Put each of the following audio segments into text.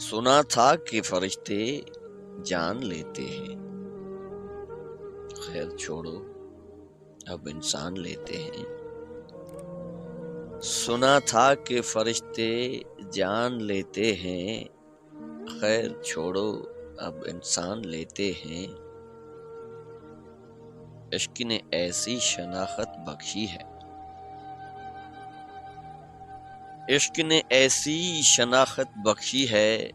سنا تھا کہ فرشتے جان لیتے ہیں، خیر چھوڑو اب انسان لیتے ہیں۔ سنا تھا کہ فرشتے جان لیتے ہیں، خیر چھوڑو اب انسان لیتے ہیں۔ عشق نے ایسی شناخت بخشی ہے، عشق نے ایسی شناخت بخشی ہے،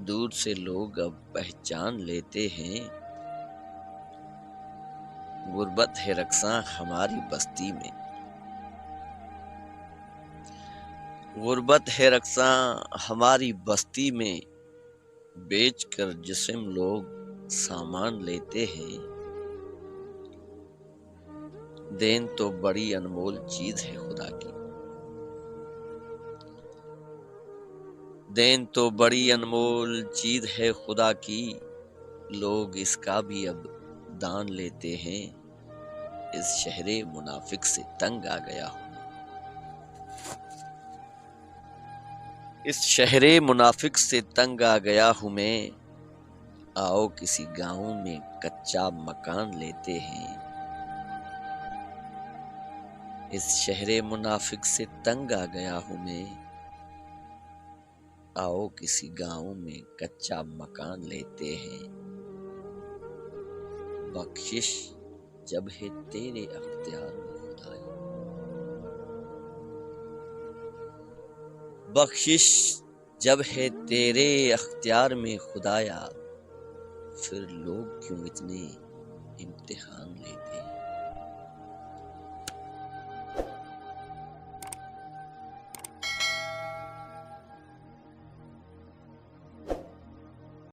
دور سے لوگ اب پہچان لیتے ہیں۔ غربت ہے رقصاں ہماری بستی میں، غربت ہے رقصاں ہماری بستی میں، بیچ کر جسم لوگ سامان لیتے ہیں۔ دین تو بڑی انمول چیز ہے خدا کی، دین تو بڑی انمول چیز ہے خدا کی، لوگ اس کا بھی اب دان لیتے ہیں۔ اس شہر منافق سے تنگ آ گیا ہوں، اس شہر منافق سے تنگ آ گیا ہوں میں، آؤ کسی گاؤں میں کچا مکان لیتے ہیں۔ اس شہر منافق سے تنگ آ گیا ہوں میں، آؤ کسی گاؤں میں کچا مکان لیتے ہیں۔ بخشش جب ہے تیرے اختیار میں خدایا، بخشش جب ہے تیرے اختیار میں خدایا، پھر لوگ کیوں اتنے امتحان لیتے ہیں۔